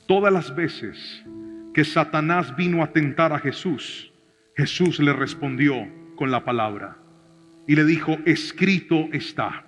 Todas las veces que Satanás vino a tentar a Jesús, Jesús le respondió con la palabra y le dijo: escrito está,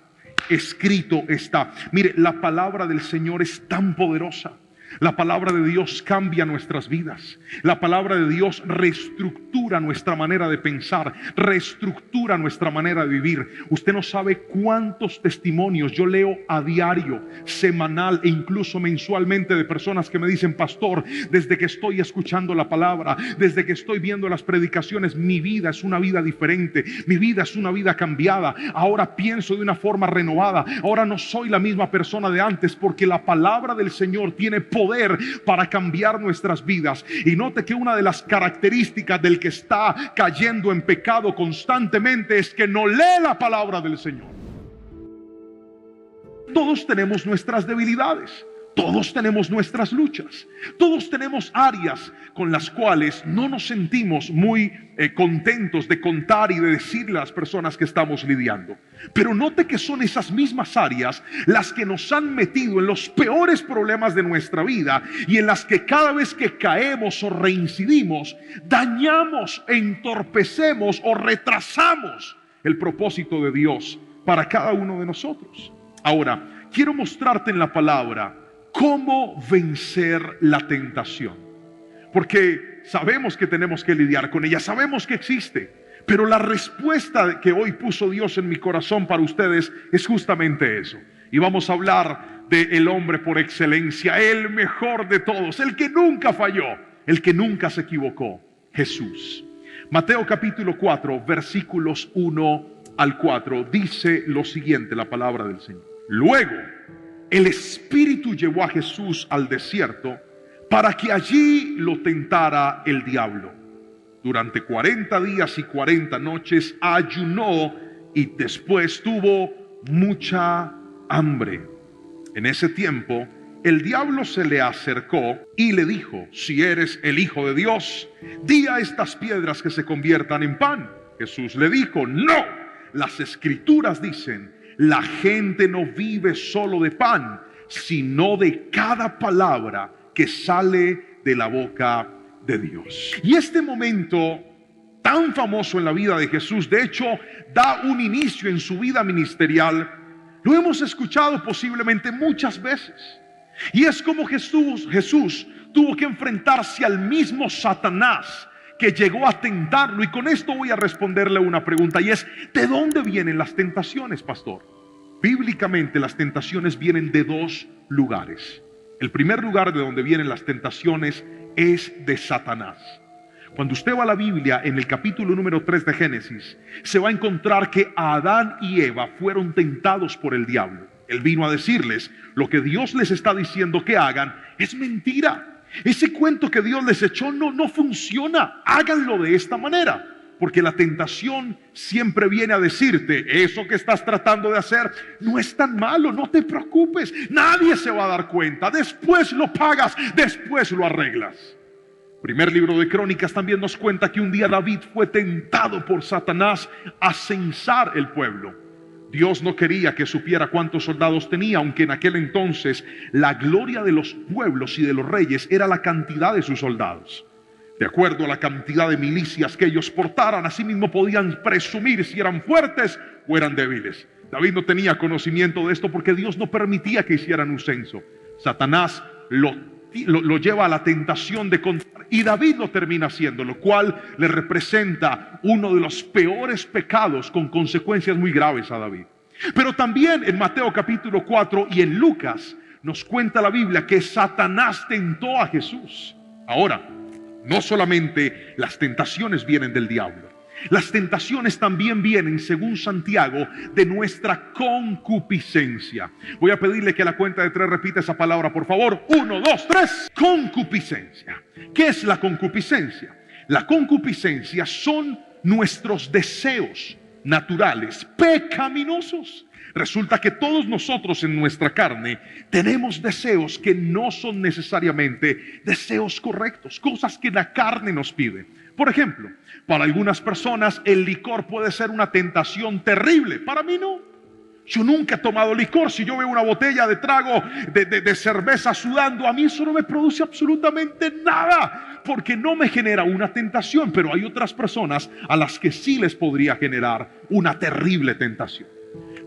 escrito está. Mire, la palabra del Señor es tan poderosa. La palabra de Dios cambia nuestras vidas. La palabra de Dios reestructura nuestra manera de pensar, reestructura nuestra manera de vivir. Usted no sabe cuántos testimonios yo leo a diario, semanal e incluso mensualmente de personas que me dicen: pastor, desde que estoy escuchando la palabra, desde que estoy viendo las predicaciones, mi vida es una vida diferente, mi vida es una vida cambiada. Ahora pienso de una forma renovada. Ahora no soy la misma persona de antes, porque la palabra del Señor tiene poder para cambiar nuestras vidas. Y note que una de las características del que está cayendo en pecado constantemente es que no lee la palabra del Señor. Todos tenemos nuestras debilidades, todos tenemos nuestras luchas, todos tenemos áreas con las cuales no nos sentimos muy contentos de contar y de decirle a las personas que estamos lidiando. Pero note que son esas mismas áreas las que nos han metido en los peores problemas de nuestra vida, y en las que cada vez que caemos o reincidimos, dañamos, entorpecemos o retrasamos el propósito de Dios para cada uno de nosotros. Ahora, quiero mostrarte en la palabra cómo vencer la tentación, porque sabemos que tenemos que lidiar con ella, sabemos que existe, pero la respuesta que hoy puso Dios en mi corazón para ustedes es justamente eso. Y vamos a hablar del hombre por excelencia, el mejor de todos, el que nunca falló, el que nunca se equivocó: Jesús. Mateo capítulo 4, versículos 1 al 4, dice lo siguiente la palabra del Señor: luego el Espíritu llevó a Jesús al desierto para que allí lo tentara el diablo. Durante 40 días y 40 noches ayunó y después tuvo mucha hambre. En ese tiempo el diablo se le acercó y le dijo: si eres el Hijo de Dios, di a estas piedras que se conviertan en pan. Jesús le dijo: no, las Escrituras dicen: la gente no vive solo de pan, sino de cada palabra que sale de la boca de Dios. Y este momento tan famoso en la vida de Jesús, de hecho, da un inicio en su vida ministerial. Lo hemos escuchado posiblemente muchas veces. Y es como Jesús tuvo que enfrentarse al mismo Satanás que llegó a tentarlo. Y con esto voy a responderle una pregunta, y es: ¿de dónde vienen las tentaciones, pastor? Bíblicamente las tentaciones vienen de dos lugares. El primer lugar de donde vienen las tentaciones es de Satanás. Cuando usted va a la Biblia, en el capítulo número 3 de Génesis, se va a encontrar que Adán y Eva fueron tentados por el diablo. Él vino a decirles: lo que Dios les está diciendo que hagan es mentira. Ese cuento que Dios les echó no funciona. Háganlo de esta manera. Porque la tentación siempre viene a decirte: eso que estás tratando de hacer no es tan malo, no te preocupes, nadie se va a dar cuenta, después lo pagas, después lo arreglas. Primer libro de Crónicas también nos cuenta que un día David fue tentado por Satanás a censar el pueblo. Dios no quería que supiera cuántos soldados tenía, aunque en aquel entonces la gloria de los pueblos y de los reyes era la cantidad de sus soldados. De acuerdo a la cantidad de milicias que ellos portaran, así mismo podían presumir si eran fuertes o eran débiles. David no tenía conocimiento de esto porque Dios no permitía que hicieran un censo. Satanás lo lleva a la tentación de contar, y David lo termina haciendo, lo cual le representa uno de los peores pecados con consecuencias muy graves a David. Pero también en Mateo capítulo 4 y en Lucas nos cuenta la Biblia que Satanás tentó a Jesús. Ahora, no solamente las tentaciones vienen del diablo, las tentaciones también vienen, según Santiago, de nuestra concupiscencia. Voy a pedirle que a la cuenta de 3 repita esa palabra, por favor. 1, 2, 3. Concupiscencia. ¿Qué es la concupiscencia? La concupiscencia son nuestros deseos naturales pecaminosos. Resulta que todos nosotros en nuestra carne tenemos deseos que no son necesariamente deseos correctos, cosas que la carne nos pide. Por ejemplo, para algunas personas el licor puede ser una tentación terrible, para mí no. Yo nunca he tomado licor. Si yo veo una botella de trago de cerveza sudando, a mí eso no me produce absolutamente nada, porque no me genera una tentación. Pero hay otras personas a las que sí les podría generar una terrible tentación.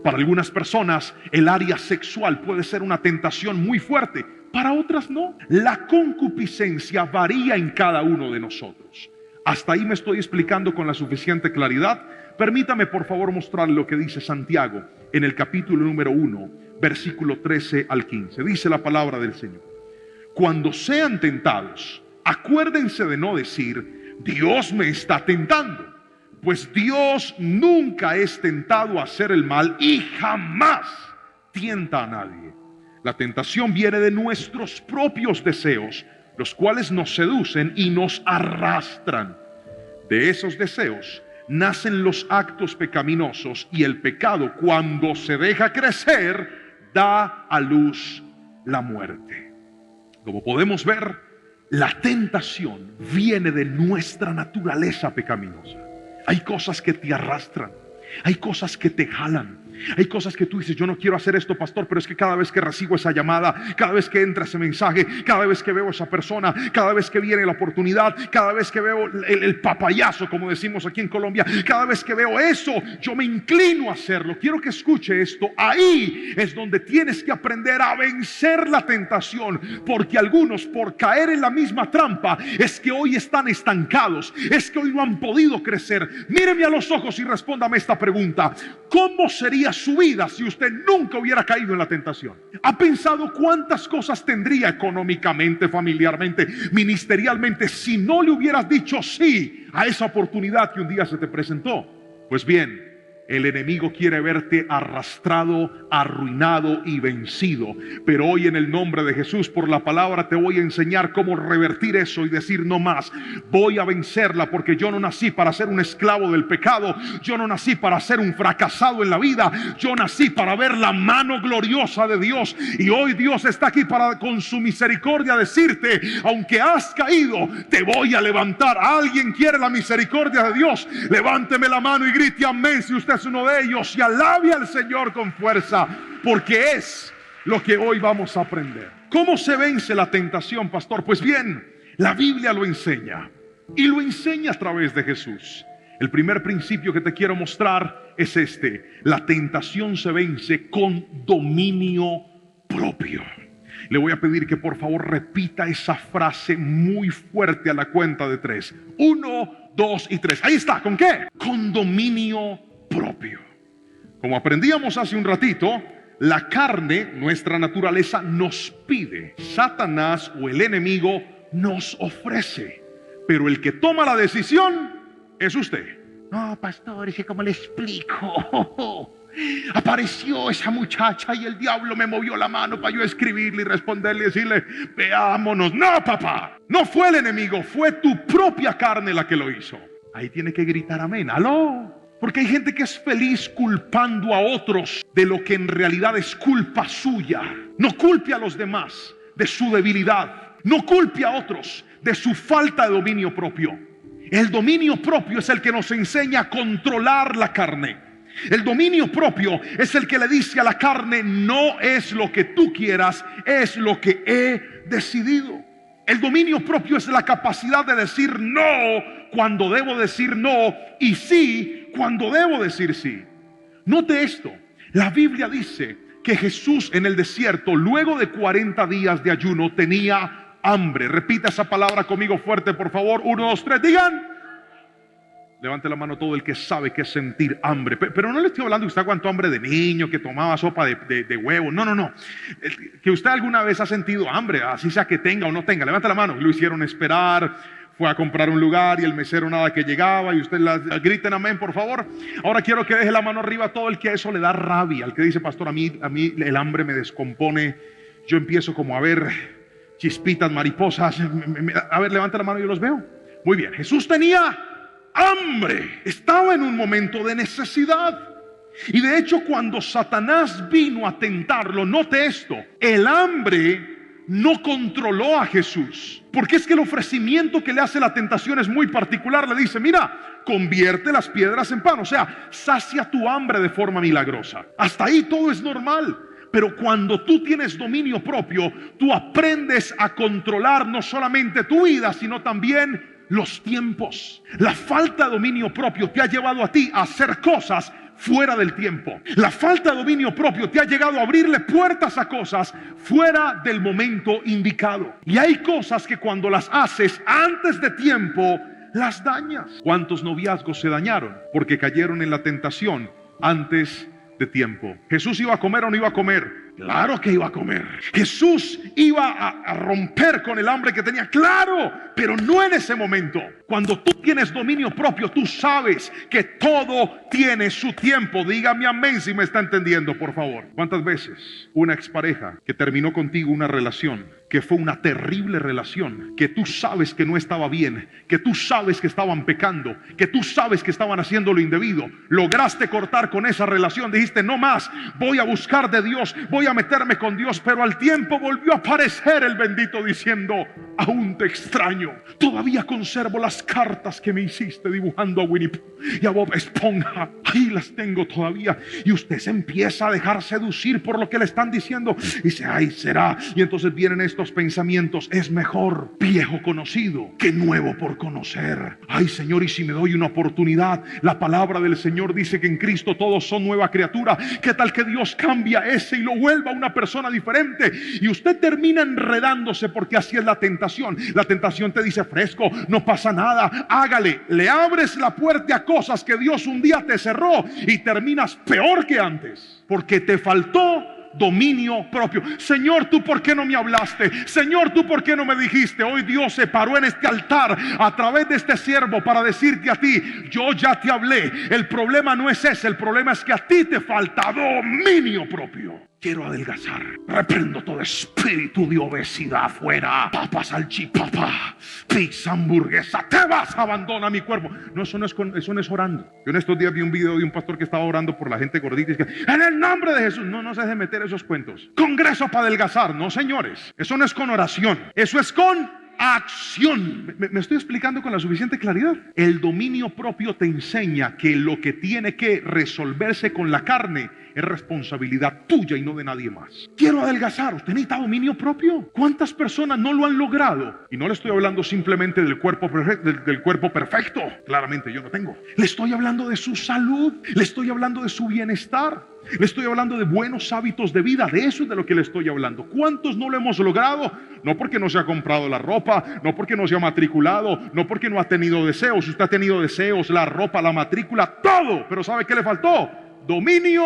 Para algunas personas el área sexual puede ser una tentación muy fuerte, para otras no. La concupiscencia varía en cada uno de nosotros. Hasta ahí me estoy explicando con la suficiente claridad. Permítame por favor mostrarle lo que dice Santiago en el capítulo número 1, versículo 13 al 15. Dice la palabra del Señor: cuando sean tentados, acuérdense de no decir, Dios me está tentando, pues Dios nunca es tentado a hacer el mal y jamás tienta a nadie. La tentación viene de nuestros propios deseos, los cuales nos seducen y nos arrastran. De esos deseos nacen los actos pecaminosos, y el pecado, cuando se deja crecer, da a luz la muerte. Como podemos ver, la tentación viene de nuestra naturaleza pecaminosa. Hay cosas que te arrastran, hay cosas que te jalan, hay cosas que tú dices, yo no quiero hacer esto, pastor, pero es que cada vez que recibo esa llamada, cada vez que entra ese mensaje, cada vez que veo a esa persona, cada vez que viene la oportunidad, cada vez que veo el papayazo, como decimos aquí en Colombia, cada vez que veo eso, yo me inclino a hacerlo. Quiero que escuche esto. Ahí es donde tienes que aprender a vencer la tentación, porque algunos, por caer en la misma trampa, es que hoy están estancados, es que hoy no han podido crecer. Míreme a los ojos y respóndame esta pregunta: ¿cómo sería su vida si usted nunca hubiera caído en la tentación? ¿Ha pensado cuántas cosas tendría económicamente, familiarmente, ministerialmente, si no le hubieras dicho sí a esa oportunidad que un día se te presentó? Pues bien, el enemigo quiere verte arrastrado, arruinado y vencido. Pero hoy, en el nombre de Jesús, por la palabra, te voy a enseñar cómo revertir eso y decir: no más, voy a vencerla, porque yo no nací para ser un esclavo del pecado. Yo no nací para ser un fracasado en la vida. Yo nací para ver la mano gloriosa de Dios. Y hoy Dios está aquí para, con su misericordia, decirte: aunque has caído, te voy a levantar. ¿Alguien quiere la misericordia de Dios? Levánteme la mano y grite amén si usted es uno de ellos, y alabe al Señor con fuerza, porque es lo que hoy vamos a aprender. ¿Cómo se vence la tentación, pastor? Pues bien, la Biblia lo enseña, y lo enseña a través de Jesús. El primer principio que te quiero mostrar es este: la tentación se vence con dominio propio. Le voy a pedir que por favor repita esa frase muy fuerte a la cuenta de 3. 1, 2 y 3. Ahí está. ¿Con qué? Con dominio propio. Como aprendíamos hace un ratito, la carne, nuestra naturaleza, nos pide. Satanás, o el enemigo, nos ofrece, pero el que toma la decisión es usted. No, pastor, es que ¿cómo le explico? Apareció esa muchacha y el diablo me movió la mano para yo escribirle y responderle y decirle: veámonos. No, papá, no fue el enemigo, fue tu propia carne la que lo hizo. Ahí tiene que gritar amén. Aló. Porque hay gente que es feliz culpando a otros de lo que en realidad es culpa suya. No culpe a los demás de su debilidad. No culpe a otros de su falta de dominio propio. El dominio propio es el que nos enseña a controlar la carne. El dominio propio es el que le dice a la carne: no es lo que tú quieras, es lo que he decidido. El dominio propio es la capacidad de decir no cuando debo decir no, y sí cuando debo decir sí. Note esto: la Biblia dice que Jesús en el desierto, luego de 40 días de ayuno, tenía hambre. Repita esa palabra conmigo fuerte, por favor. 1, 2, 3, digan. Levante la mano todo el que sabe qué es sentir hambre. Pero no le estoy hablando que usted aguantó hambre de niño, que tomaba sopa de huevo. No. Que usted alguna vez ha sentido hambre, así sea que tenga o no tenga. Levante la mano. Lo hicieron esperar, fue a comprar un lugar y el mesero nada que llegaba, y usted griten amén, por favor. Ahora quiero que deje la mano arriba todo el que a eso le da rabia. El que dice: pastor, a mí el hambre me descompone. Yo empiezo como a ver chispitas, mariposas. A ver, levante la mano, yo los veo. Muy bien, Jesús tenía hambre, estaba en un momento de necesidad. Y de hecho, cuando Satanás vino a tentarlo, note esto: el hambre no controló a Jesús. Porque es que el ofrecimiento que le hace la tentación es muy particular. Le dice, mira, convierte las piedras en pan. O sea, sacia tu hambre de forma milagrosa. Hasta ahí todo es normal. Pero cuando tú tienes dominio propio, tú aprendes a controlar no solamente tu vida, sino también los tiempos. La falta de dominio propio te ha llevado a ti a hacer cosas fuera del tiempo. La falta de dominio propio te ha llegado a abrirle puertas a cosas fuera del momento indicado. Y hay cosas que cuando las haces antes de tiempo, las dañas. ¿Cuántos noviazgos se dañaron? Porque cayeron en la tentación antes de tiempo. ¿Jesús iba a comer o no iba a comer? Claro que iba a comer. Jesús iba a romper con el hambre que tenía, claro, pero no en ese momento. Cuando tú tienes dominio propio, tú sabes que todo tiene su tiempo. Dígame amén si me está entendiendo, por favor. ¿Cuántas veces una expareja que terminó contigo una relación, que fue una terrible relación, que tú sabes que no estaba bien, que tú sabes que estaban pecando, que tú sabes que estaban haciendo lo indebido, lograste cortar con esa relación, dijiste no más, voy a buscar de Dios, voy a meterme con Dios, pero al tiempo volvió a aparecer el bendito diciendo, aún te extraño, todavía conservo las cartas que me hiciste dibujando a Winnie Pooh y a Bob Esponja, ahí las tengo todavía. Y usted se empieza a dejar seducir por lo que le están diciendo y dice, ay, será. Y entonces vienen estos pensamientos, es mejor viejo conocido que nuevo por conocer. Ay, Señor, y si me doy una oportunidad, la palabra del Señor dice que en Cristo todos son nueva criatura. ¿Qué tal que Dios cambia ese y lo vuelva una persona diferente? Y usted termina enredándose porque así es la tentación. La tentación te dice, fresco, no pasa nada, hágale. Le abres la puerta a cosas que Dios un día te cerró y terminas peor que antes porque te faltó dominio propio. Señor, ¿tú por qué no me hablaste? Señor, ¿tú por qué no me dijiste? Hoy Dios se paró en este altar a través de este siervo para decirte a ti, yo ya te hablé. El problema no es ese, el problema es que a ti te falta dominio propio. Quiero adelgazar. Reprendo todo espíritu de obesidad fuera. Papa, salchipapa, pizza, hamburguesa. Te vas, abandona mi cuerpo. No, eso no es orando. Yo en estos días vi un video de un pastor que estaba orando por la gente gordita y dice, en el nombre de Jesús. No se deje meter esos cuentos. Congreso para adelgazar. No, señores. Eso no es con oración. Eso es con acción. ¿Me estoy explicando con la suficiente claridad? El dominio propio te enseña que lo que tiene que resolverse con la carne es responsabilidad tuya y no de nadie más. Quiero adelgazar. ¿Usted necesita dominio propio? ¿Cuántas personas no lo han logrado? Y no le estoy hablando simplemente del cuerpo perfecto. Claramente yo no tengo. Le estoy hablando de su salud. Le estoy hablando de su bienestar. Le estoy hablando de buenos hábitos de vida. De eso es de lo que le estoy hablando. ¿Cuántos no lo hemos logrado? No porque no se ha comprado la ropa, no porque no se ha matriculado, no porque no ha tenido deseos. Usted ha tenido deseos, la ropa, la matrícula, todo. Pero ¿sabe qué le faltó? Dominio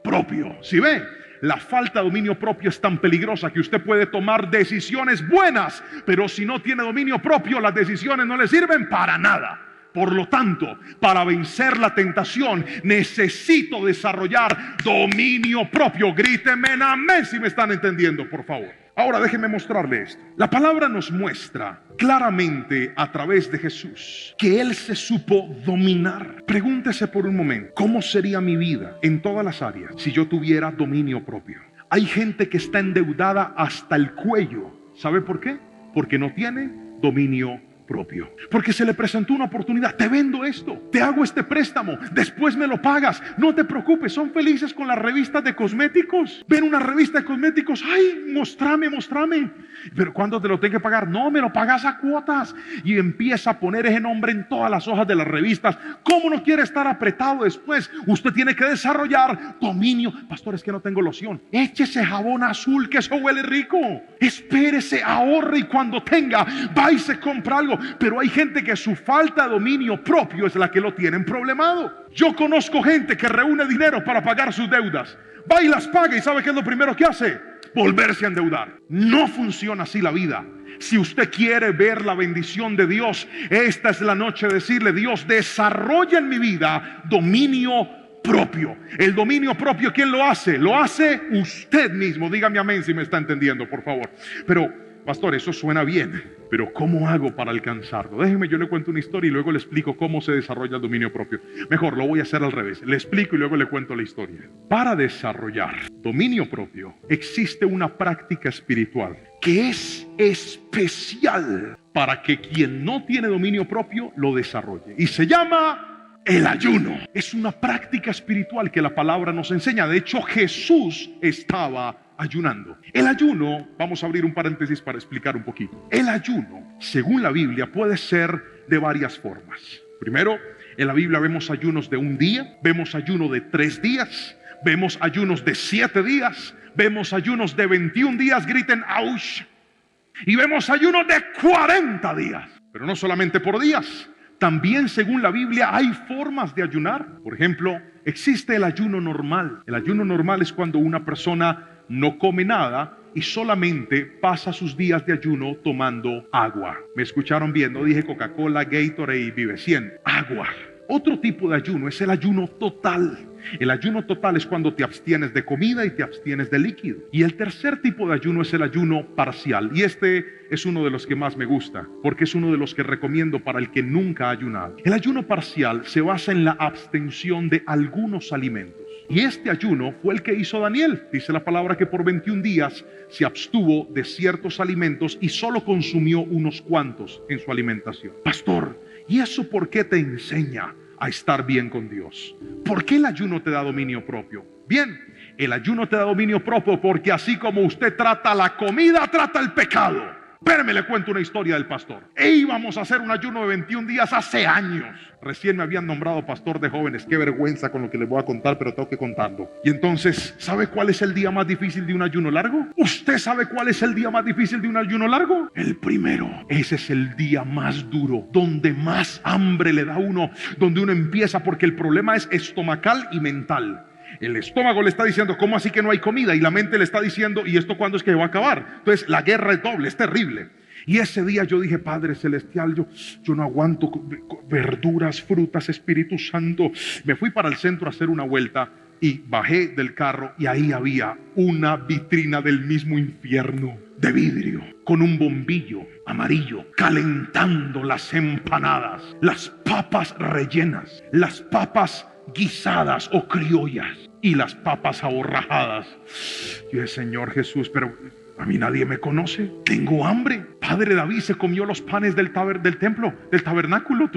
propio. ¿Sí ve? La falta de dominio propio es tan peligrosa que usted puede tomar decisiones buenas, pero si no tiene dominio propio, las decisiones no le sirven para nada. Por lo tanto, para vencer la tentación, necesito desarrollar dominio propio. Gríteme en amén si me están entendiendo, por favor. Ahora déjenme mostrarle esto. La palabra nos muestra claramente a través de Jesús que Él se supo dominar. Pregúntese por un momento, ¿cómo sería mi vida en todas las áreas si yo tuviera dominio propio? Hay gente que está endeudada hasta el cuello. ¿Sabe por qué? Porque no tiene dominio propio. Porque se le presentó una oportunidad. Te vendo esto, te hago este préstamo, después me lo pagas. No te preocupes. Son felices con las revistas de cosméticos. Ven una revista de cosméticos. Ay, mostrame. Pero ¿cuándo te lo tengo que pagar? No, me lo pagas a cuotas. Y empieza a poner ese nombre en todas las hojas de las revistas. ¿Cómo no quiere estar apretado después? Usted tiene que desarrollar dominio. Pastor, es que no tengo loción. Échese jabón azul, que eso huele rico. Espérese, ahorre y cuando tenga, va y se compra algo. Pero hay gente que su falta de dominio propio es la que lo tienen problemado. Yo conozco gente que reúne dinero para pagar sus deudas, va y las paga y ¿sabe qué es lo primero que hace? Volverse a endeudar. No funciona así la vida. Si usted quiere ver la bendición de Dios, esta es la noche de decirle, Dios, desarrolla en mi vida dominio propio. El dominio propio, ¿quién lo hace? Lo hace usted mismo. Dígame amén si me está entendiendo, por favor. Pero pastor, eso suena bien, pero ¿cómo hago para alcanzarlo? Déjeme, yo le cuento una historia y luego le explico cómo se desarrolla el dominio propio. Mejor, lo voy a hacer al revés. Le explico y luego le cuento la historia. Para desarrollar dominio propio, existe una práctica espiritual que es especial para que quien no tiene dominio propio lo desarrolle. Y se llama el ayuno. Es una práctica espiritual que la palabra nos enseña. De hecho, Jesús estaba ayunando. El ayuno, vamos a abrir un paréntesis para explicar un poquito. El ayuno, según la Biblia, puede ser de varias formas. Primero, en la Biblia vemos ayunos de un día, vemos ayuno de 3 días, vemos ayunos de 7 días, vemos ayunos de 21 días, griten ¡aush! Y vemos ayunos de 40 días. Pero no solamente por días, también según la Biblia hay formas de ayunar. Por ejemplo, existe el ayuno normal. El ayuno normal es cuando una persona no come nada y solamente pasa sus días de ayuno tomando agua. ¿Me escucharon bien? No dije Coca-Cola, Gatorade y Vive 100. Agua. Otro tipo de ayuno es el ayuno total. El ayuno total es cuando te abstienes de comida y te abstienes de líquido. Y el tercer tipo de ayuno es el ayuno parcial. Y este es uno de los que más me gusta, porque es uno de los que recomiendo para el que nunca ha ayunado. El ayuno parcial se basa en la abstención de algunos alimentos. Y este ayuno fue el que hizo Daniel. Dice la palabra que por 21 días se abstuvo de ciertos alimentos y solo consumió unos cuantos en su alimentación. Pastor, ¿y eso por qué te enseña a estar bien con Dios? ¿Por qué el ayuno te da dominio propio? Bien, el ayuno te da dominio propio porque así como usted trata la comida, trata el pecado. Espérame, le cuento una historia del pastor. Íbamos a hacer un ayuno de 21 días hace años. Recién me habían nombrado pastor de jóvenes. Qué vergüenza con lo que les voy a contar, pero tengo que contarlo. Y entonces, ¿sabe cuál es el día más difícil de un ayuno largo? ¿Usted sabe cuál es el día más difícil de un ayuno largo? El primero. Ese es el día más duro, donde más hambre le da a uno, donde uno empieza, porque el problema es estomacal y mental. El estómago le está diciendo, ¿cómo así que no hay comida? Y la mente le está diciendo, ¿y esto cuándo es que va a acabar? Entonces la guerra es doble, es terrible. Y ese día yo dije, Padre Celestial, yo no aguanto verduras, frutas, Espíritu Santo. Me fui para el centro a hacer una vuelta y bajé del carro y ahí había una vitrina del mismo infierno de vidrio con un bombillo amarillo calentando las empanadas, las papas rellenas, las papas guisadas o criollas y las papas aborrajadas. Yo dije, Señor Jesús, pero a mí nadie me conoce, tengo hambre. Padre David se comió los panes del templo, del tabernáculo,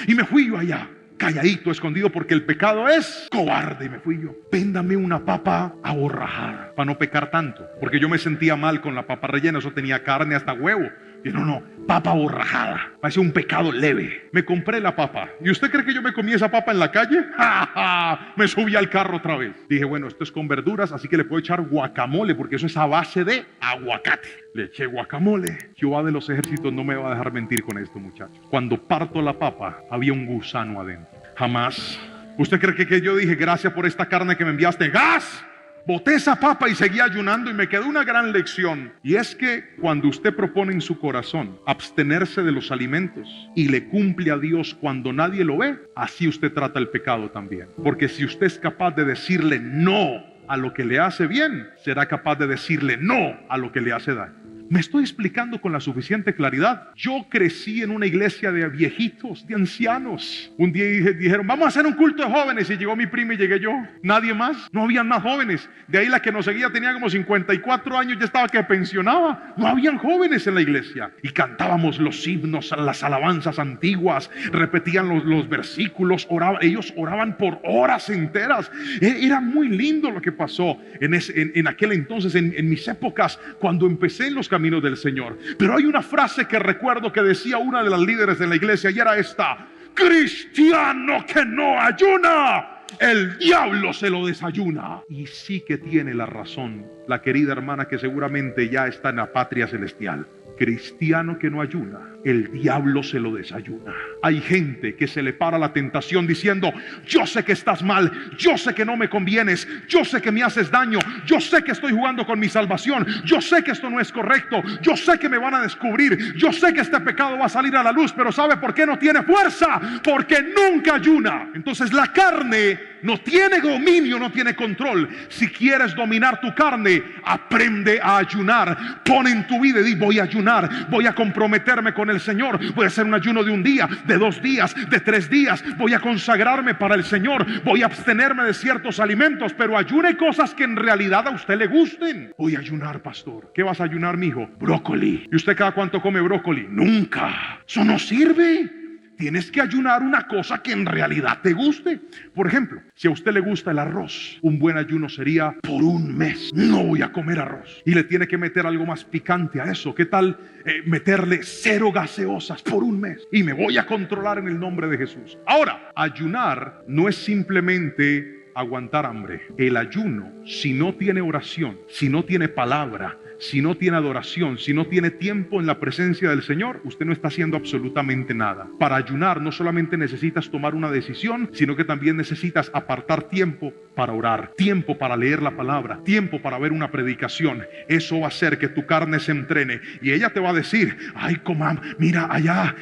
y me fui yo allá, calladito, escondido, porque el pecado es cobarde. Y me fui yo, véndame una papa aborrajada para no pecar tanto, porque yo me sentía mal con la papa rellena, eso tenía carne hasta huevo. Y no, papa borrajada, parece un pecado leve. Me compré la papa. ¿Y usted cree que yo me comí esa papa en la calle? ¡Ja, ja! Me subí al carro otra vez. Dije, bueno, esto es con verduras, así que le puedo echar guacamole, porque eso es a base de aguacate. Le eché guacamole. Jehová de los ejércitos no me va a dejar mentir con esto, muchachos. Cuando parto la papa, había un gusano adentro. Jamás. ¿Usted cree que yo dije, gracias por esta carne que me enviaste? ¡Gas! Boté esa papa y seguí ayunando, y me quedó una gran lección. Y es que cuando usted propone en su corazón abstenerse de los alimentos y le cumple a Dios cuando nadie lo ve, así usted trata el pecado también. Porque si usted es capaz de decirle no a lo que le hace bien, será capaz de decirle no a lo que le hace daño. ¿Me estoy explicando con la suficiente claridad? Yo crecí en una iglesia de viejitos, de ancianos. Un día dijeron, vamos a hacer un culto de jóvenes, y llegó mi prima y llegué yo. Nadie más, no habían más jóvenes. De ahí la que nos seguía tenía como 54 años, ya estaba que pensionaba. No habían jóvenes en la iglesia. Y cantábamos los himnos, las alabanzas antiguas, repetían los versículos, ellos oraban por horas enteras. Era muy lindo lo que pasó en aquel entonces, en mis épocas, cuando empecé en los caminos del Señor. Pero hay una frase que recuerdo que decía una de las líderes de la iglesia, y era esta: cristiano que no ayuna, el diablo se lo desayuna. Y sí que tiene la razón la querida hermana que seguramente ya está en la patria celestial. Cristiano que no ayuna, el diablo se lo desayuna. Hay gente que se le para la tentación diciendo: yo sé que estás mal, yo sé que no me convienes, yo sé que me haces daño, yo sé que estoy jugando con mi salvación, yo sé que esto no es correcto, yo sé que me van a descubrir, yo sé que este pecado va a salir a la luz, pero ¿sabe por qué no tiene fuerza? Porque nunca ayuna. Entonces la carne no tiene dominio, no tiene control. Si quieres dominar tu carne, aprende a ayunar. Pon en tu vida y di: voy a ayunar, voy a comprometerme con el Señor, voy a hacer un ayuno de un día, de 2 días, de 3 días, voy a consagrarme para el Señor, voy a abstenerme de ciertos alimentos, pero ayune cosas que en realidad a usted le gusten. Voy a ayunar, pastor. ¿Qué vas a ayunar, mijo? Brócoli. ¿Y usted cada cuánto come brócoli? Nunca. Eso no sirve. Tienes que ayunar una cosa que en realidad te guste. Por ejemplo, si a usted le gusta el arroz, un buen ayuno sería: por un mes no voy a comer arroz. Y le tiene que meter algo más picante a eso. ¿Qué tal meterle 0 gaseosas por un mes? Y me voy a controlar en el nombre de Jesús. Ahora, ayunar no es simplemente aguantar hambre. El ayuno, si no tiene oración, si no tiene palabra, si no tiene adoración, si no tiene tiempo en la presencia del Señor, usted no está haciendo absolutamente nada. Para ayunar no solamente necesitas tomar una decisión, sino que también necesitas apartar tiempo para orar, tiempo para leer la palabra, tiempo para ver una predicación. Eso va a hacer que tu carne se entrene y ella te va a decir: ay, comam, mira allá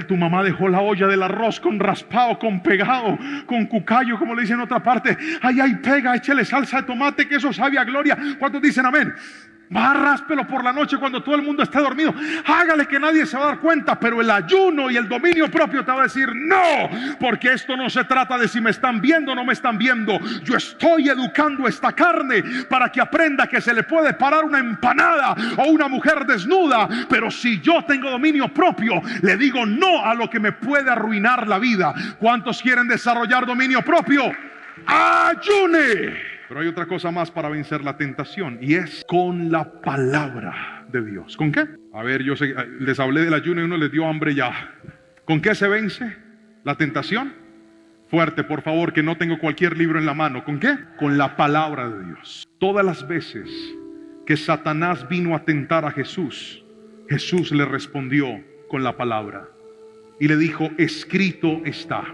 tu mamá dejó la olla del arroz con raspado, con pegado, con cucayo, como le dicen en otra parte. Ay, pega, échale salsa de tomate, que eso sabe a gloria. ¿Cuántos dicen amén? Va, ráspelo por la noche cuando todo el mundo esté dormido. Hágale que nadie se va a dar cuenta. Pero el ayuno y el dominio propio te va a decir: no, porque esto no se trata de si me están viendo o no me están viendo. Yo estoy educando esta carne para que aprenda que se le puede parar una empanada o una mujer desnuda, pero si yo tengo dominio propio, le digo no a lo que me puede arruinar la vida. ¿Cuántos quieren desarrollar dominio propio? ¡Ayune! Pero hay otra cosa más para vencer la tentación, y es con la palabra de Dios. ¿Con qué? A ver, yo sé, les hablé del ayuno y uno les dio hambre ya. ¿Con qué se vence la tentación? Fuerte, por favor, que no tengo cualquier libro en la mano. ¿Con qué? Con la palabra de Dios. Todas las veces que Satanás vino a tentar a Jesús, Jesús le respondió con la palabra y le dijo: escrito está.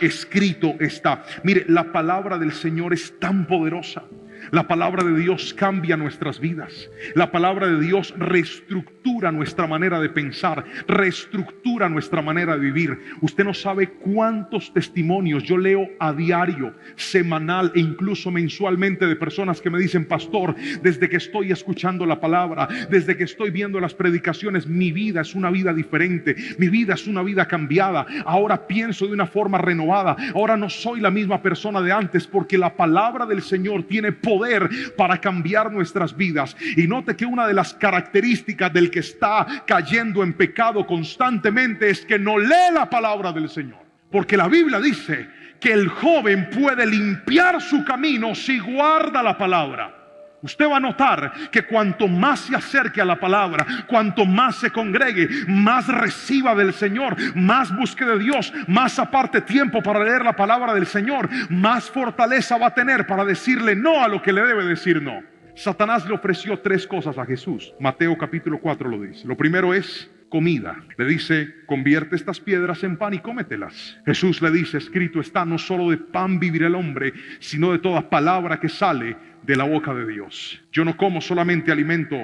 Escrito está. Mire, la palabra del Señor es tan poderosa. La palabra de Dios cambia nuestras vidas. La palabra de Dios reestructura nuestra manera de pensar, reestructura nuestra manera de vivir. Usted no sabe cuántos testimonios yo leo a diario, semanal e incluso mensualmente de personas que me dicen: pastor, desde que estoy escuchando la palabra, desde que estoy viendo las predicaciones, mi vida es una vida diferente, mi vida es una vida cambiada. Ahora pienso de una forma renovada, ahora no soy la misma persona de antes, porque la palabra del Señor tiene poder para cambiar nuestras vidas. Y note que una de las características del que está cayendo en pecado constantemente es que no lee la palabra del Señor, porque la Biblia dice que el joven puede limpiar su camino si guarda la palabra. Usted va a notar que cuanto más se acerque a la palabra, cuanto más se congregue, más reciba del Señor, más busque de Dios, más aparte tiempo para leer la palabra del Señor, más fortaleza va a tener para decirle no a lo que le debe decir no. Satanás le ofreció 3 cosas a Jesús. Mateo capítulo 4 lo dice. Lo primero es comida. Le dice: convierte estas piedras en pan y cómetelas. Jesús le dice: escrito está, no solo de pan vivirá el hombre, sino de toda palabra que sale de la boca de Dios. Yo no como solamente alimento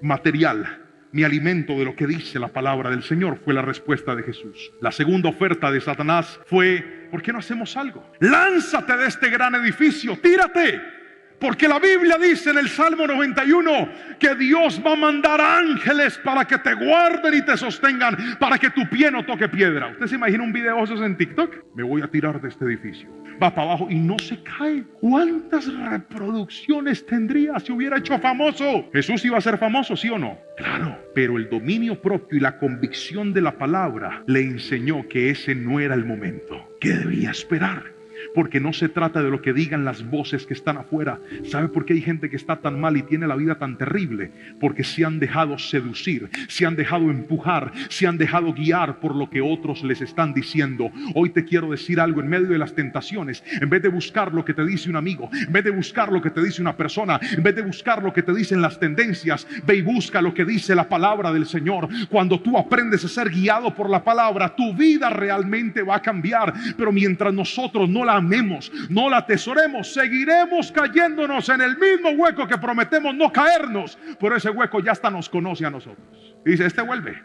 material, mi alimento de lo que dice la palabra del Señor, fue la respuesta de Jesús. La segunda oferta de Satanás fue: ¿por qué no hacemos algo? Lánzate de este gran edificio, tírate. Porque la Biblia dice en el Salmo 91 que Dios va a mandar ángeles para que te guarden y te sostengan, para que tu pie no toque piedra. ¿Usted se imagina un video de esos en TikTok? Me voy a tirar de este edificio. Va para abajo y no se cae. ¿Cuántas reproducciones tendría si hubiera hecho famoso? ¿Jesús iba a ser famoso, sí o no? Claro, pero el dominio propio y la convicción de la palabra le enseñó que ese no era el momento, que debía esperar. porque no se trata de lo que digan las voces que están afuera. ¿Sabe por qué hay gente que está tan mal y tiene la vida tan terrible? Porque se han dejado seducir, se han dejado empujar, se han dejado guiar por lo que otros les están diciendo. Hoy te quiero decir algo: en medio de las tentaciones, en vez de buscar lo que te dice un amigo, en vez de buscar lo que te dice una persona, en vez de buscar lo que te dicen las tendencias, ve y busca lo que dice la palabra del Señor. Cuando tú aprendes a ser guiado por la palabra, tu vida realmente va a cambiar. Pero mientras nosotros no la amemos, no la atesoremos, seguiremos cayéndonos en el mismo hueco que prometemos no caernos. Pero ese hueco ya hasta nos conoce a nosotros. Y dice: este vuelve,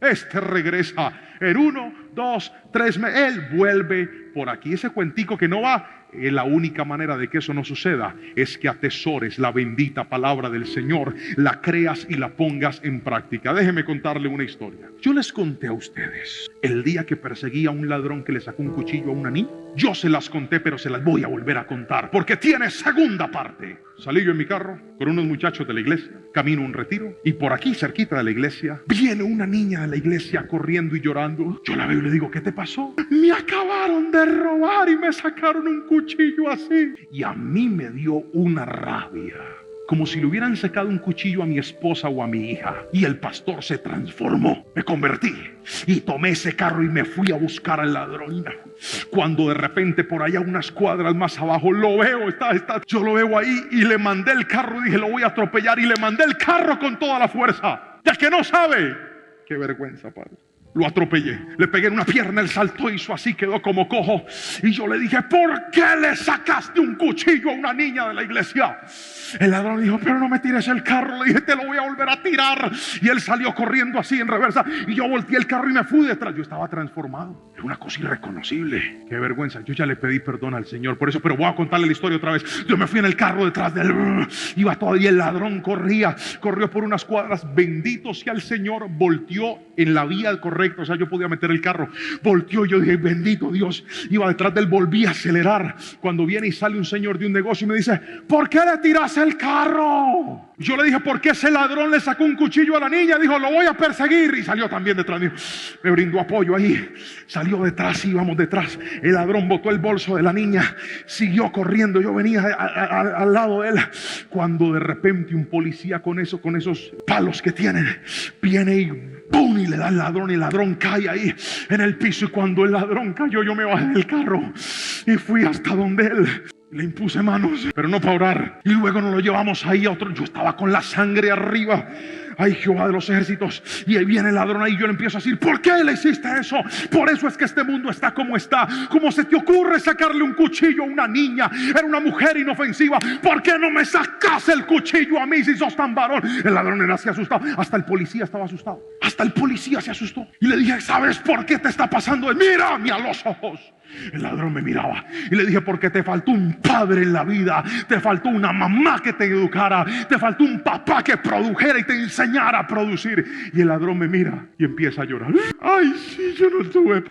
este regresa en 1, 2, 3 meses. Él vuelve por aquí. Ese cuentico que no va. La única manera de que eso no suceda es que atesores la bendita palabra del Señor, la creas y la pongas en práctica. Déjeme contarle una historia. Yo les conté a ustedes el día que perseguí a un ladrón que le sacó un cuchillo a una niña. Yo se las conté, pero se las voy a volver a contar porque tiene segunda parte. Salí yo en mi carro con unos muchachos de la iglesia, camino a un retiro, y por aquí cerquita de la iglesia viene una niña de la iglesia corriendo y llorando. Yo la veo y le digo: ¿qué te pasó? Me acabaron de robar y me sacaron un cuchillo así. Y a mí me dio una rabia, como si le hubieran sacado un cuchillo a mi esposa o a mi hija. Y el pastor se transformó. Me convertí y tomé ese carro y me fui a buscar al ladrón. Cuando de repente por allá unas cuadras más abajo lo veo, yo lo veo ahí, y le mandé el carro. Dije: lo voy a atropellar, y le mandé el carro con toda la fuerza. Ya que no sabe. Qué vergüenza, padre. Lo atropellé, le pegué en una pierna, él saltó, hizo así, quedó como cojo. Y yo le dije: ¿por qué le sacaste un cuchillo a una niña de la iglesia? El ladrón dijo: pero no me tires el carro. Le dije: te lo voy a volver a tirar. Y él salió corriendo así en reversa, y yo volteé el carro y me fui detrás. Yo estaba transformado, era una cosa irreconocible. Qué vergüenza. Yo ya le pedí perdón al Señor por eso, pero voy a contarle la historia otra vez. Yo me fui en el carro detrás de él, iba todavía, el ladrón corrió por unas cuadras. Bendito sea el Señor, volteó en la vía correcta. O sea, yo podía meter el carro. Volteó, yo dije: bendito Dios. Iba detrás de él, volví a acelerar. Cuando viene y sale un señor de un negocio y me dice: ¿por qué le tiras el carro? Yo le dije: porque ese ladrón le sacó un cuchillo a la niña. Dijo: lo voy a perseguir. Y salió también detrás mío. Me brindó apoyo ahí. Salió detrás, íbamos detrás. El ladrón botó el bolso de la niña, siguió corriendo. Yo venía al lado de él. Cuando de repente un policía con esos palos que tienen, viene y ¡pum! Y le da al ladrón. Y el ladrón cae ahí en el piso. Y cuando el ladrón cayó, yo me bajé del carro y fui hasta donde él. Le impuse manos, pero no para orar. Y luego nos lo llevamos ahí a otro. Yo estaba con la sangre arriba. Ay, Jehová de los ejércitos. Y ahí viene el ladrón ahí. Yo le empiezo a decir: ¿por qué le hiciste eso? Por eso es que este mundo está como está. ¿Cómo se te ocurre sacarle un cuchillo a una niña? Era una mujer inofensiva. ¿Por qué no me sacas el cuchillo a mí si sos tan varón? El ladrón era así asustado. Hasta el policía estaba asustado. Hasta el policía se asustó. Y le dije: ¿sabes por qué te está pasando? Mírame a los ojos. El ladrón me miraba y le dije: porque te faltó un padre en la vida, te faltó una mamá que te educara, te faltó un papá que produjera y te enseñara a producir. Y el ladrón me mira y empieza a llorar. Ay, sí, yo no tuve.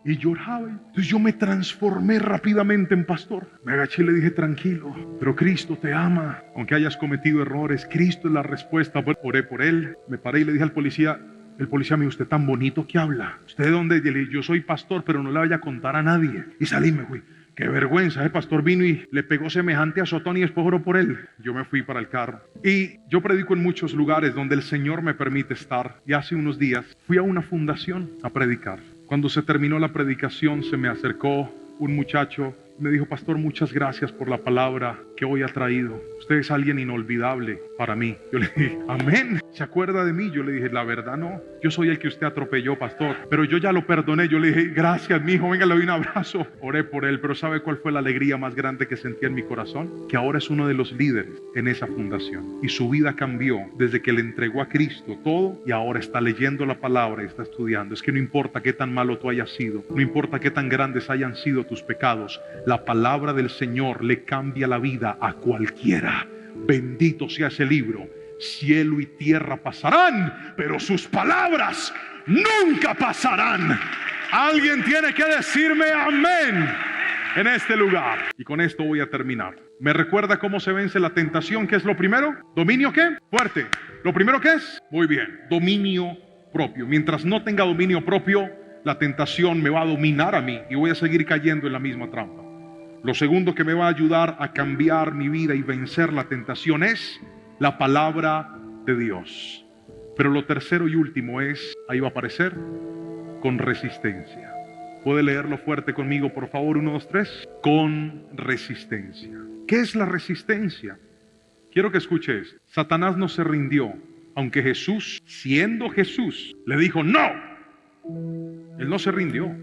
Y lloraba. Entonces yo me transformé rápidamente en pastor. Me agaché y le dije: tranquilo, pero Cristo te ama. Aunque hayas cometido errores, Cristo es la respuesta. Oré por él, me paré y le dije al policía. El policía me dijo: usted tan bonito que habla. ¿Usted de dónde? Le dije: yo soy pastor, pero no le vaya a contar a nadie. Y salí y me fui. Qué vergüenza. El pastor vino y le pegó semejante azotón y después oró por él. Yo me fui para el carro. Y yo predico en muchos lugares donde el Señor me permite estar. Y hace unos días fui a una fundación a predicar. Cuando se terminó la predicación, se me acercó un muchacho. Me dijo: pastor, muchas gracias por la palabra que hoy ha traído. Usted es alguien inolvidable para mí. Yo le dije: amén. ¿Se acuerda de mí? Yo le dije: la verdad no. Yo soy el que usted atropelló, pastor, pero yo ya lo perdoné. Yo le dije: gracias, mi hijo, venga, le doy un abrazo. Oré por él, pero ¿sabe cuál fue la alegría más grande que sentí en mi corazón? Que ahora es uno de los líderes en esa fundación. Y su vida cambió desde que le entregó a Cristo todo, y ahora está leyendo la palabra y está estudiando. Es que no importa qué tan malo tú hayas sido, no importa qué tan grandes hayan sido tus pecados, la palabra del Señor le cambia la vida a cualquiera. Bendito sea ese libro. Cielo y tierra pasarán, pero sus palabras nunca pasarán. Alguien tiene que decirme amén en este lugar. Y con esto voy a terminar. ¿Me recuerda cómo se vence la tentación? ¿Qué es lo primero? ¿Dominio qué? Fuerte. ¿Lo primero qué es? Muy bien. Dominio propio. Mientras no tenga dominio propio, la tentación me va a dominar a mí y voy a seguir cayendo en la misma trampa. Lo segundo que me va a ayudar a cambiar mi vida y vencer la tentación es la palabra de Dios. Pero lo tercero y último es, ahí va a aparecer, con resistencia. ¿Puede leerlo fuerte conmigo, por favor? 1, 2, 3. Con resistencia. ¿Qué es la resistencia? Quiero que escuche esto. Satanás no se rindió, aunque Jesús, siendo Jesús, le dijo no. Él no se rindió.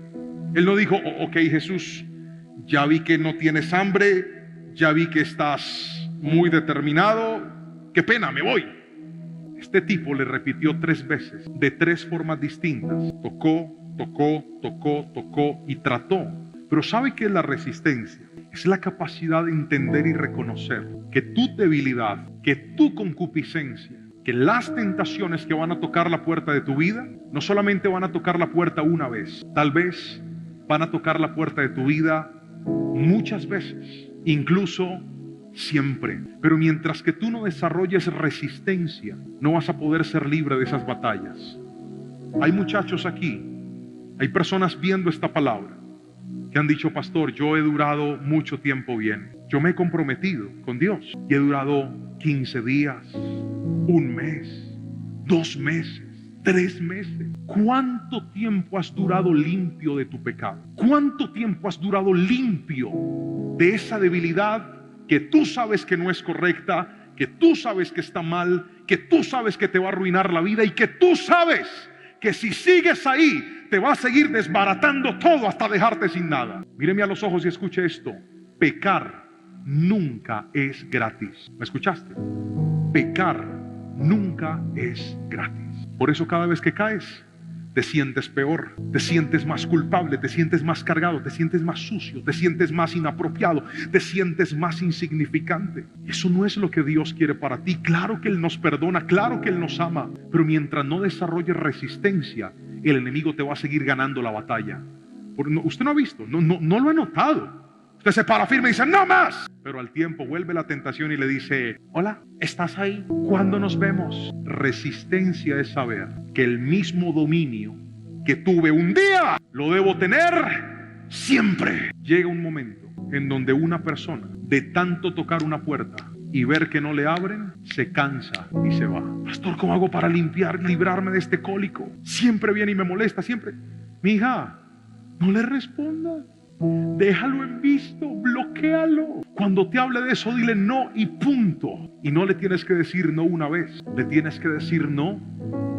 Él no dijo, ok, Jesús, ya vi que no tienes hambre, ya vi que estás muy determinado, qué pena, me voy. Este tipo le repitió 3 veces, de 3 formas distintas. Tocó y trató. Pero ¿sabe qué es la resistencia? Es la capacidad de entender y reconocer que tu debilidad, que tu concupiscencia, que las tentaciones que van a tocar la puerta de tu vida, no solamente van a tocar la puerta una vez, tal vez van a tocar la puerta de tu vida muchas veces, incluso siempre. Pero mientras que tú no desarrolles resistencia, no vas a poder ser libre de esas batallas. Hay muchachos aquí, hay personas viendo esta palabra que han dicho, pastor, yo he durado mucho tiempo bien. Yo me he comprometido con Dios y he durado 15 días, 1 mes, 2 meses, 3 meses. ¿Cuánto tiempo has durado limpio de tu pecado? ¿Cuánto tiempo has durado limpio de esa debilidad que tú sabes que no es correcta, que tú sabes que está mal, que tú sabes que te va a arruinar la vida y que tú sabes que si sigues ahí te va a seguir desbaratando todo hasta dejarte sin nada? Míreme a los ojos y escuche esto. Pecar nunca es gratis. ¿Me escuchaste? Pecar nunca es gratis. Por eso cada vez que caes te sientes peor, te sientes más culpable, te sientes más cargado, te sientes más sucio, te sientes más inapropiado, te sientes más insignificante. Eso no es lo que Dios quiere para ti. Claro que Él nos perdona, claro que Él nos ama, pero mientras no desarrolles resistencia, el enemigo te va a seguir ganando la batalla. Usted no ha visto, no lo ha notado. Usted se para firme y dice, no más. Pero al tiempo vuelve la tentación y le dice, hola, ¿estás ahí? ¿Cuándo nos vemos? Resistencia es saber que el mismo dominio que tuve un día, lo debo tener siempre. Llega un momento en donde una persona, de tanto tocar una puerta y ver que no le abren, se cansa y se va. Pastor, ¿cómo hago para librarme de este cólico? Siempre viene y me molesta, siempre. Mi hija, no le respondas. Déjalo en visto, bloquéalo. Cuando te hable de eso, dile no y punto. Y no le tienes que decir no una vez, le tienes que decir no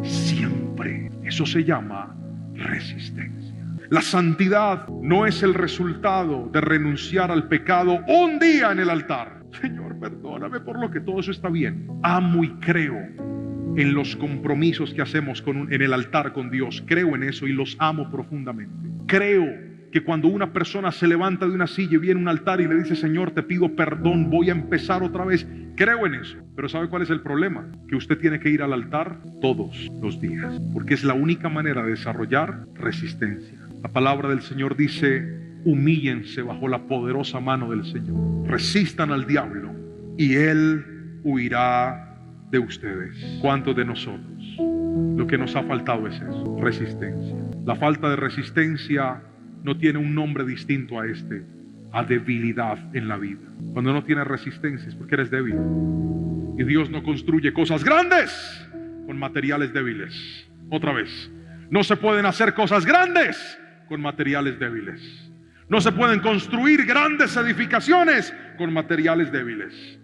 siempre. Eso se llama resistencia. La santidad no es el resultado de renunciar al pecado un día en el altar. Señor, perdóname por lo que todo eso está bien. Amo y creo en los compromisos que hacemos en el altar con Dios. Creo en eso y los amo profundamente. Creo que cuando una persona se levanta de una silla y viene a un altar y le dice, Señor, te pido perdón, voy a empezar otra vez. Creo en eso. Pero ¿sabe cuál es el problema? Que usted tiene que ir al altar todos los días, porque es la única manera de desarrollar resistencia. La palabra del Señor dice, humíllense bajo la poderosa mano del Señor. Resistan al diablo y Él huirá de ustedes. ¿Cuántos de nosotros? Lo que nos ha faltado es eso, resistencia. La falta de resistencia no tiene un nombre distinto a debilidad en la vida. Cuando no tienes resistencia es porque eres débil. Y Dios no construye cosas grandes con materiales débiles. Otra vez, no se pueden hacer cosas grandes con materiales débiles. No se pueden construir grandes edificaciones con materiales débiles.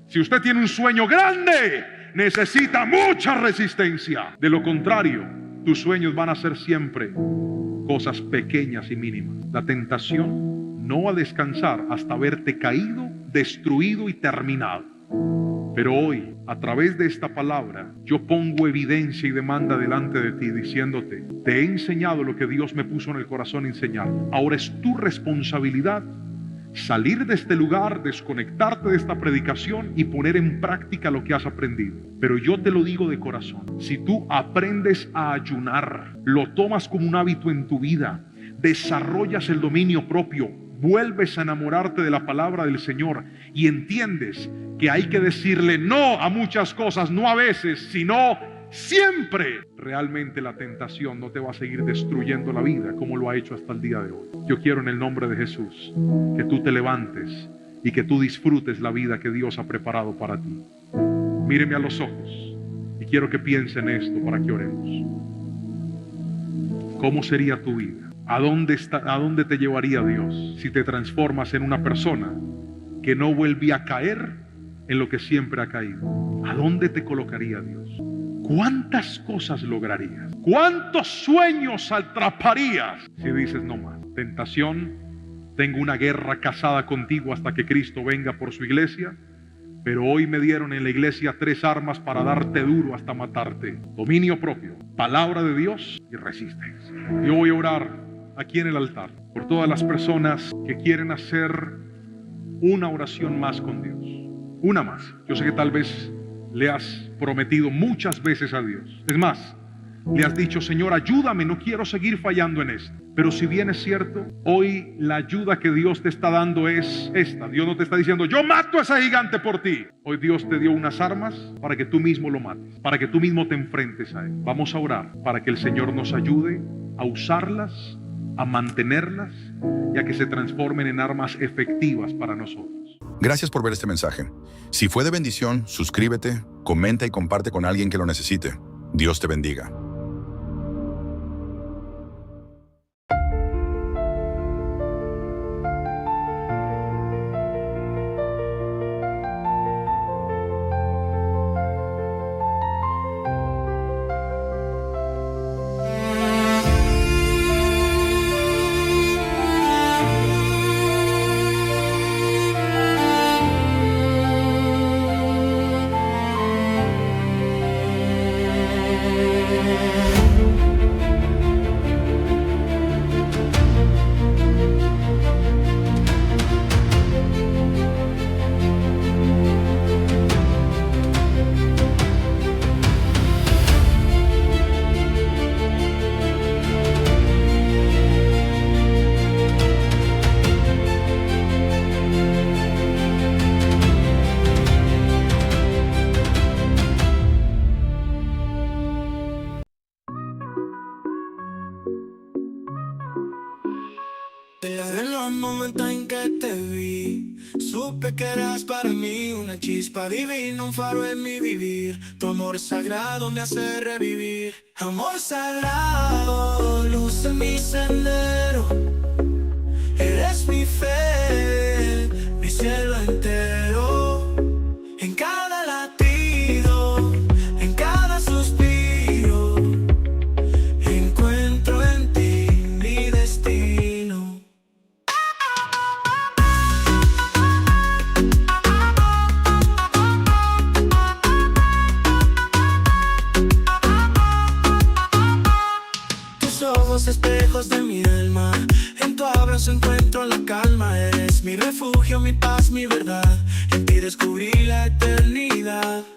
Si usted tiene un sueño grande, necesita mucha resistencia. De lo contrario, tus sueños van a ser siempre cosas pequeñas y mínimas. La tentación no va a descansar hasta verte caído, destruido y terminado. Pero hoy, a través de esta palabra, yo pongo evidencia y demanda delante de ti diciéndote, te he enseñado lo que Dios me puso en el corazón enseñar. Ahora es tu responsabilidad salir de este lugar, desconectarte de esta predicación y poner en práctica lo que has aprendido. Pero yo te lo digo de corazón, si tú aprendes a ayunar, lo tomas como un hábito en tu vida, desarrollas el dominio propio, vuelves a enamorarte de la palabra del Señor y entiendes que hay que decirle no a muchas cosas, no a veces, sino siempre. Realmente la tentación no te va a seguir destruyendo la vida como lo ha hecho hasta el día de hoy. Yo quiero en el nombre de Jesús que tú te levantes y que tú disfrutes la vida que Dios ha preparado para ti. Míreme a los ojos y quiero que piense en esto para que oremos. ¿Cómo sería tu vida? ¿A dónde te llevaría Dios si te transformas en una persona que no vuelve a caer en lo que siempre ha caído? ¿A dónde te colocaría Dios? ¿Cuántas cosas lograrías? ¿Cuántos sueños atraparías si dices no más? Tentación, tengo una guerra casada contigo hasta que Cristo venga por su iglesia, pero hoy me dieron en la iglesia 3 armas para darte duro hasta matarte: dominio propio, palabra de Dios y resistencia. Yo voy a orar aquí en el altar por todas las personas que quieren hacer una oración más con Dios, una más. Yo sé que tal vez le has prometido muchas veces a Dios, es más, le has dicho: Señor, ayúdame, no quiero seguir fallando en esto. Pero si bien es cierto, hoy la ayuda que Dios te está dando es esta. Dios no te está diciendo: yo mato a ese gigante por ti. Hoy Dios te dio unas armas para que tú mismo lo mates, para que tú mismo te enfrentes a él. Vamos a orar para que el Señor nos ayude a usarlas, a mantenerlas y a que se transformen en armas efectivas para nosotros. Gracias por ver este mensaje. Si fue de bendición, suscríbete, comenta y comparte con alguien que lo necesite. Dios te bendiga. Desde los momentos en que te vi, supe que eras para mí una chispa divina, un faro en mi vivir. Tu amor sagrado me hace revivir. Amor sagrado, luz en mi sendero. Eres mi fe, mi cielo entero. En cada latido, en cada suspiro, encuentro en ti mi destino. Tus ojos espejos de mi alma, en tu abrazo encuentro la calma. Eres mi refugio, mi paz, mi verdad. En ti descubrí la eternidad.